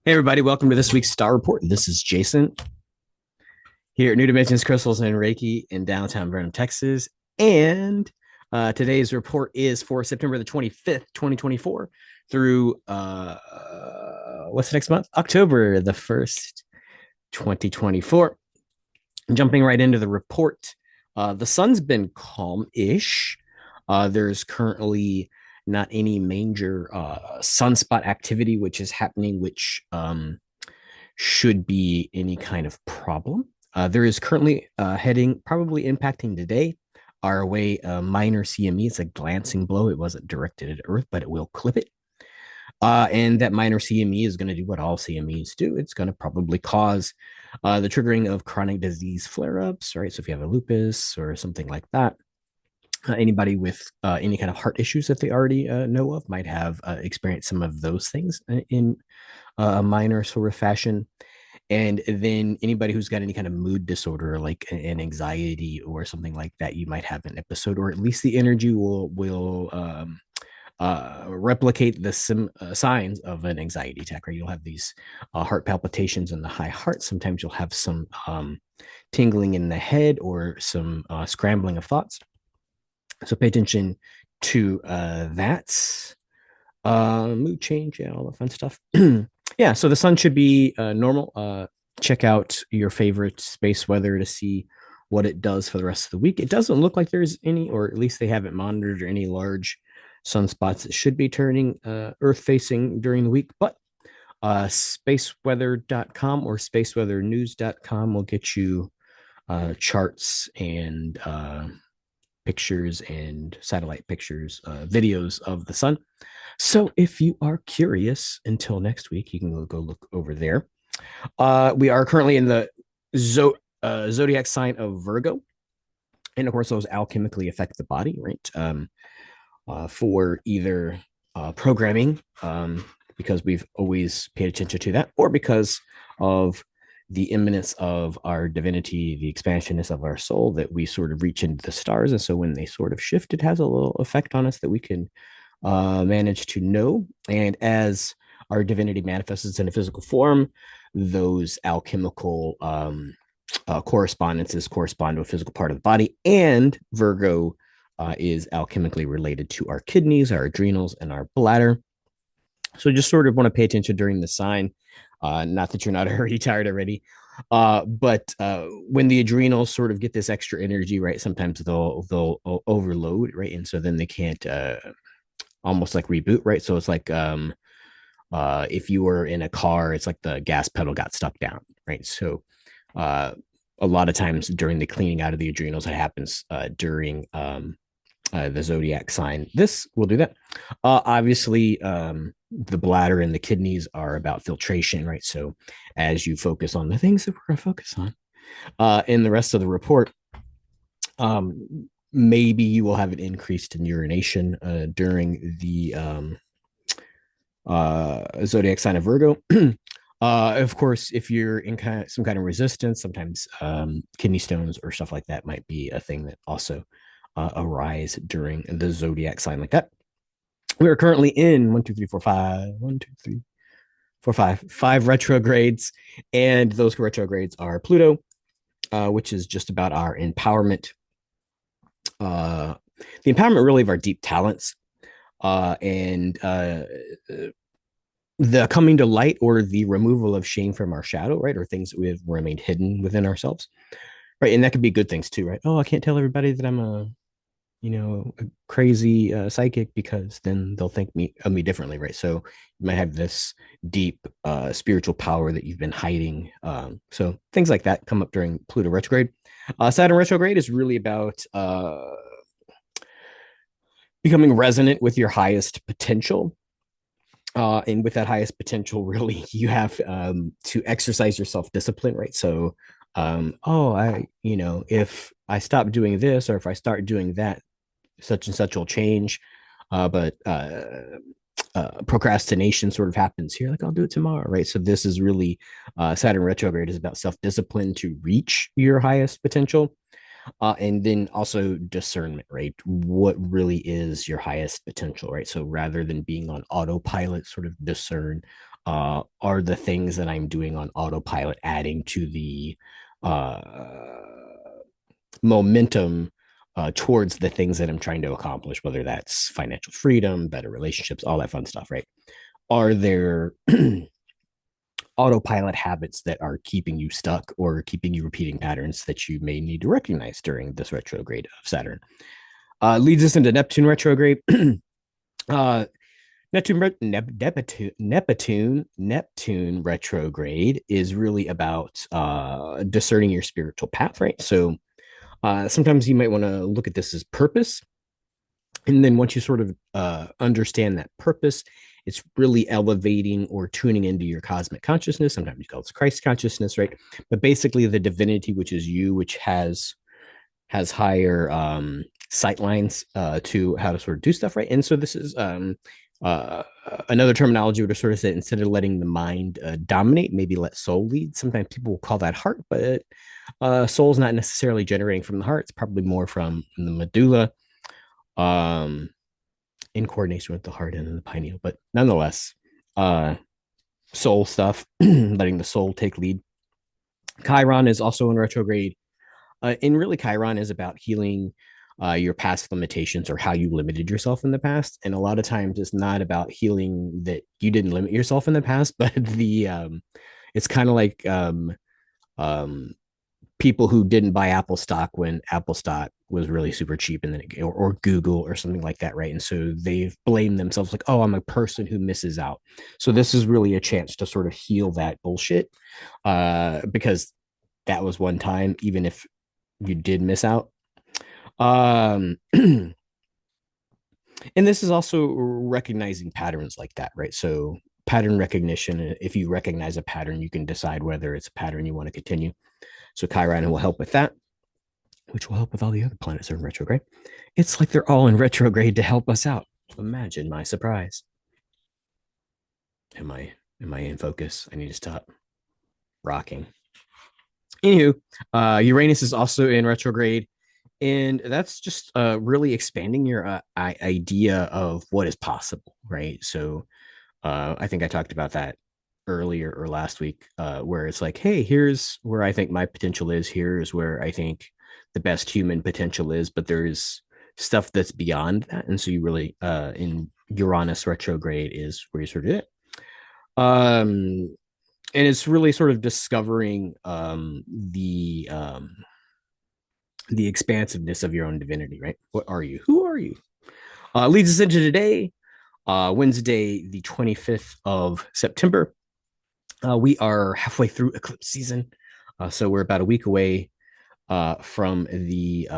Hey, everybody, welcome to this week's Star Report. This is Jason here at New Dimensions Crystals and Reiki in downtown Vernon, Texas. And today's report is for September the 25th, 2024 through what's the next month? October the 1st, 2024. Jumping right into the report, the sun's been calm ish. There's currently not any major sunspot activity which is happening, which should be any kind of problem. There is currently heading, probably impacting today, our way minor CME. It's a glancing blow. It wasn't directed at Earth, but it will clip it. And that minor CME is going to do what all CMEs do. It's going to probably cause the triggering of chronic disease flare ups, right? So if you have a lupus or something like that, anybody with any kind of heart issues that they already know of might have experienced some of those things in a minor sort of fashion. And then anybody who's got any kind of mood disorder, like an anxiety or something like that, you might have an episode, or at least the energy will replicate the signs of an anxiety attack. Right, you'll have these heart palpitations in the high heart. Sometimes you'll have some tingling in the head or some scrambling of thoughts. So pay attention to that. Mood change, yeah, all that fun stuff. Yeah, so the sun should be normal. Check out your favorite space weather to see what it does for the rest of the week. It doesn't look like there's any, or at least they haven't monitored any large sunspots that should be turning Earth facing during the week. But spaceweather.com or spaceweathernews.com will get you charts and pictures and satellite pictures, videos of the sun. So if you are curious, until next week, you can go look over there. We are currently in the zodiac sign of Virgo. And of course, those alchemically affect the body, right? For either programming, because we've always paid attention to that, or because of the imminence of our divinity, the expansionness of our soul, that we sort of reach into the stars. And so when they sort of shift, it has a little effect on us that we can manage to know. And as our divinity manifests in a physical form, those alchemical correspondences correspond to a physical part of the body. And Virgo is alchemically related to our kidneys, our adrenals, and our bladder. So just sort of want to pay attention during the sign. Not that you're not already tired already, but when the adrenals sort of get this extra energy, right? Sometimes they'll overload, right? And so then they can't almost like reboot, right? So it's like if you were in a car, it's like the gas pedal got stuck down, right? So a lot of times during the cleaning out of the adrenals, it happens during the zodiac sign. This will do that. Obviously, the bladder and the kidneys are about filtration, right? So as you focus on the things that we're going to focus on in the rest of the report, maybe you will have an increased in urination during the zodiac sign of Virgo. Of course, if you're in some kind of resistance, sometimes kidney stones or stuff like that might be a thing that also arise during the zodiac sign like that. We are currently in 5 retrogrades, and those retrogrades are Pluto, which is just about our empowerment, the empowerment really of our deep talents, and the coming to light or the removal of shame from our shadow, right? Or things that we have remained hidden within ourselves, right? And that could be good things too, right? Oh, I can't tell everybody that I'm a crazy psychic, because then they'll think of me differently, right? So you might have this deep spiritual power that you've been hiding. So things like that come up during Pluto retrograde. Saturn retrograde is really about becoming resonant with your highest potential. And with that highest potential, really, you have to exercise your self discipline, right? So, if I stop doing this or if I start doing that, such and such will change. But procrastination sort of happens here, like I'll do it tomorrow, right? So this is really Saturn retrograde is about self discipline to reach your highest potential. And then also discernment, right? What really is your highest potential, right? So rather than being on autopilot, sort of discern Are the things that I'm doing on autopilot adding to the uh, momentum towards the things that I'm trying to accomplish, whether that's financial freedom, better relationships, all that fun stuff, right? Are there autopilot habits that are keeping you stuck or keeping you repeating patterns that you may need to recognize during this retrograde of Saturn? Leads us into Neptune retrograde. uh, Neptune retrograde is really about discerning your spiritual path, right? So sometimes you might want to look at this as purpose. And then once you sort of understand that purpose, it's really elevating or tuning into your cosmic consciousness. Sometimes you call it Christ consciousness, right? But basically, the divinity, which is you, which has higher sight lines to how to sort of do stuff, right? And so this is uh, another terminology would sort of say instead of letting the mind dominate, maybe let soul lead. Sometimes people will call that heart, but soul's not necessarily generating from the heart. It's probably more from the medulla, um, in coordination with the heart and the pineal. But nonetheless, uh, soul stuff, letting the soul take lead. Chiron is also in retrograde. And really, Chiron is about healing your past limitations or how you limited yourself in the past. And a lot of times, it's not about healing that you didn't limit yourself in the past, but it's kind of like um, people who didn't buy Apple stock when Apple stock was really super cheap, and then or Google or something like that, right? And so they've blamed themselves like, oh, I'm a person who misses out. So this is really a chance to sort of heal that bullshit, because that was one time, even if you did miss out. And this is also recognizing patterns like that, right? So pattern recognition. If you recognize a pattern, you can decide whether it's a pattern you want to continue. So Chiron will help with that, which will help with all the other planets that are in retrograde. It's like they're all in retrograde to help us out. Imagine my surprise. Am I in focus? I need to stop rocking. Anywho, Uranus is also in retrograde, and that's just really expanding your idea of what is possible, right? So I think I talked about that earlier or last week, where it's like, hey, here's where I think my potential is. Here's where I think the best human potential is, but there's stuff that's beyond that. And so you really, in Uranus retrograde is where you sort of do it. And it's really sort of discovering the expansiveness of your own divinity, right? What are you? Who are you? Leads us into today, Wednesday, the 25th of September. We are halfway through eclipse season. So we're about a week away from the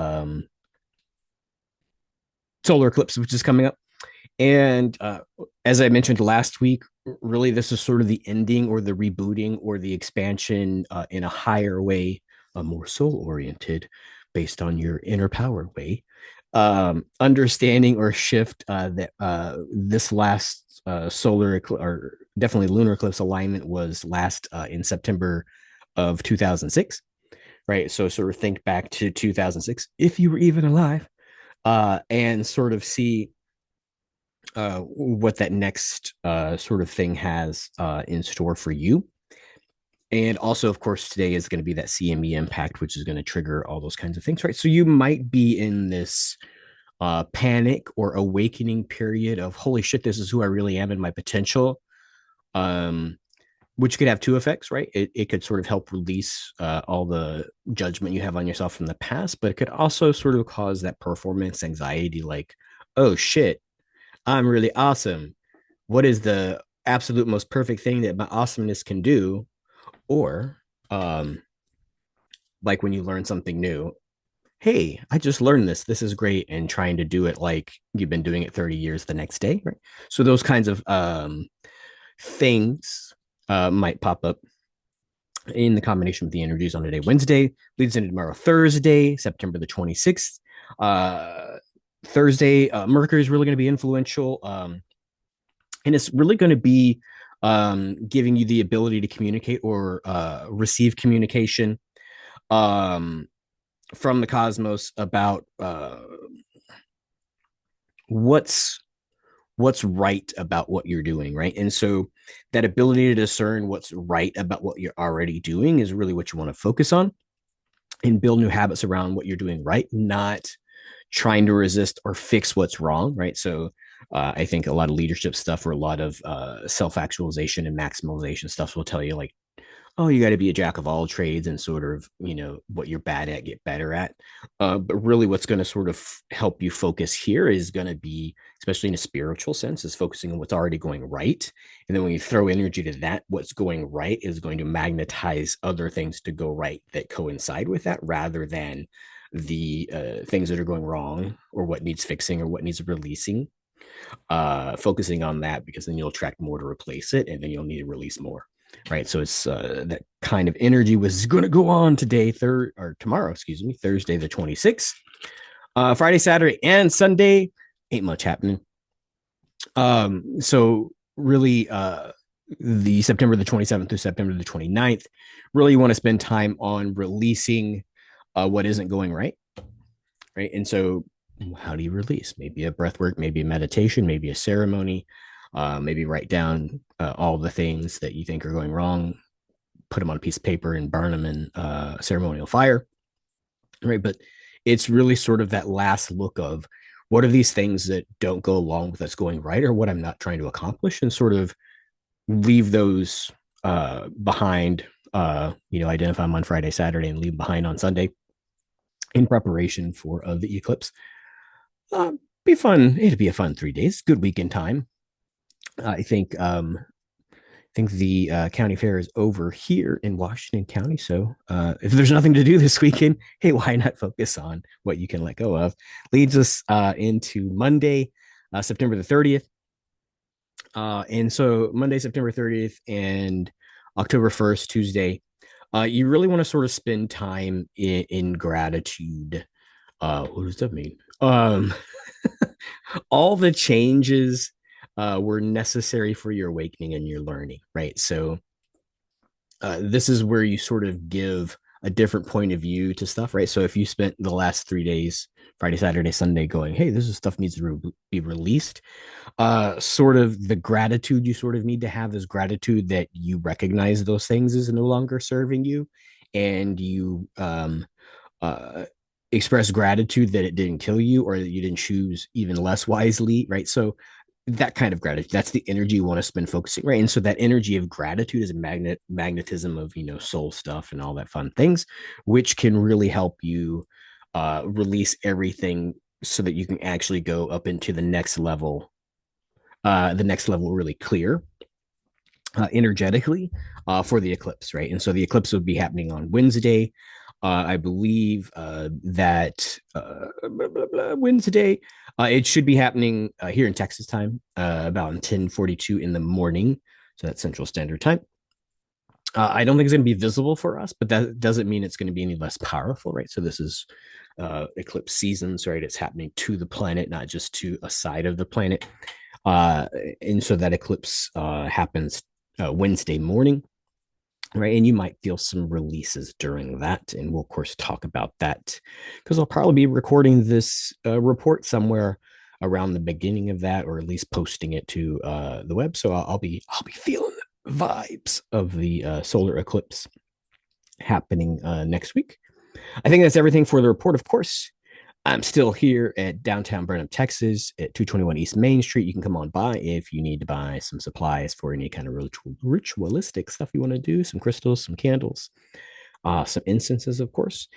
solar eclipse, which is coming up. And as I mentioned last week, really, this is sort of the ending or the rebooting or the expansion in a higher way, a more soul oriented, based on your inner power way. Understanding or shift that this last solar or definitely lunar eclipse alignment was last in September of 2006, right? So sort of think back to 2006, if you were even alive, and sort of see what that next sort of thing has in store for you. And also, of course, today is going to be that CME impact, which is going to trigger all those kinds of things, right? So you might be in this panic or awakening period of, holy shit, this is who I really am and my potential, um, which could have two effects, right? It could sort of help release all the judgment you have on yourself from the past, but it could also sort of cause that performance anxiety, like, oh shit, I'm really awesome. What is the absolute most perfect thing that my awesomeness can do? Or, um, like when you learn something new, hey, I just learned this. This is great. And trying to do it like you've been doing it 30 years the next day, right? So those kinds of things might pop up in the combination with the energies on today, Wednesday, leads into tomorrow, Thursday, September the 26th. Thursday, Mercury is really going to be influential. And it's really going to be giving you the ability to communicate or receive communication um, from the cosmos about what's right about what you're doing, right? And so that ability to discern what's right about what you're already doing is really what you want to focus on and build new habits around what you're doing right, not trying to resist or fix what's wrong, right? So I think a lot of leadership stuff or a lot of self actualization and maximalization stuff will tell you, like, oh, you got to be a jack of all trades and sort of, what you're bad at, get better at. But really, what's going to sort of help you focus here is going to be, especially in a spiritual sense, is focusing on what's already going right. And then when you throw energy to that, what's going right is going to magnetize other things to go right that coincide with that rather than the things that are going wrong or what needs fixing or what needs releasing. Focusing on that, because then you'll attract more to replace it and then you'll need to release more, right? So it's that kind of energy was going to go on today, tomorrow, excuse me, Thursday the 26th. Friday, Saturday, and Sunday ain't much happening. So really, the September the 27th through September the 29th, really you want to spend time on releasing what isn't going right, right? And so how do you release? Maybe a breath work, maybe a meditation, maybe a ceremony, maybe write down all the things that you think are going wrong, put them on a piece of paper and burn them in ceremonial fire, right? But it's really sort of that last look of what are these things that don't go along with us going right, or what I'm not trying to accomplish, and sort of leave those behind, identify them on Friday, Saturday, and leave them behind on Sunday in preparation for the eclipse. Be fun. It'd be a fun 3 days. Good weekend time. I think the county fair is over here in Washington County. So if there's nothing to do this weekend, hey, why not focus on what you can let go of? Leads us into Monday, September the 30th. And so Monday, September 30th and October 1st, Tuesday, you really want to sort of spend time in gratitude. What does that mean? All the changes were necessary for your awakening and your learning, right? So this is where you sort of give a different point of view to stuff, right? So if you spent the last 3 days, Friday, Saturday, Sunday, going, hey, this is stuff needs to be released, sort of the gratitude you sort of need to have is gratitude that you recognize those things is no longer serving you, and you uh, express gratitude that it didn't kill you or that you didn't choose even less wisely, right? So that kind of gratitude, that's the energy you want to spend focusing, right? And so that energy of gratitude is a magnetism of, soul stuff and all that fun things, which can really help you release everything so that you can actually go up into the next level really clear energetically for the eclipse, right? And so the eclipse would be happening on Wednesday. I believe that Wednesday, it should be happening here in Texas time about 10:42 in the morning. So that's Central Standard Time. I don't think it's going to be visible for us, but that doesn't mean it's going to be any less powerful, right? So this is eclipse seasons, right? It's happening to the planet, not just to a side of the planet. And so that eclipse happens Wednesday morning, right? And you might feel some releases during that. And we'll, of course, talk about that because I'll probably be recording this report somewhere around the beginning of that, or at least posting it to the web. So I'll be feeling the vibes of the solar eclipse happening next week. I think that's everything for the report, of course. I'm still here at downtown Burnham, Texas at 221 East Main Street. You can come on by if you need to buy some supplies for any kind of ritualistic stuff you want to do, some crystals, some candles, some incenses, of course.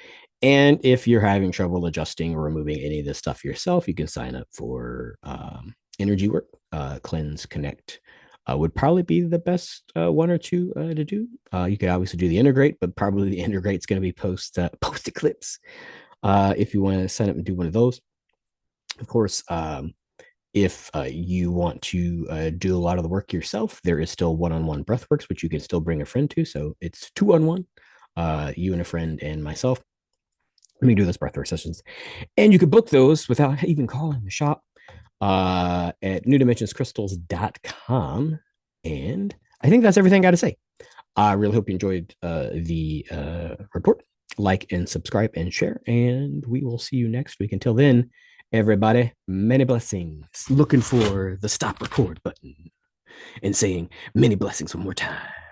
And if you're having trouble adjusting or removing any of this stuff yourself, you can sign up for energy work. Cleanse, Connect would probably be the best one or two to do. You could obviously do the integrate, but probably the integrate is going to be post eclipse. If you want to sign up and do one of those. Of course, if you want to do a lot of the work yourself, there is still one-on-one breathworks, which you can still bring a friend to. So it's 2-on-1, you and a friend and myself. Let me do those breathwork sessions. And you can book those without even calling the shop at newdimensionscrystals.com. And I think that's everything I got to say. I really hope you enjoyed the report. Like and subscribe and share, and we will see you next week. Until then, everybody, many blessings. Looking for the stop record button. and saying many blessings one more time.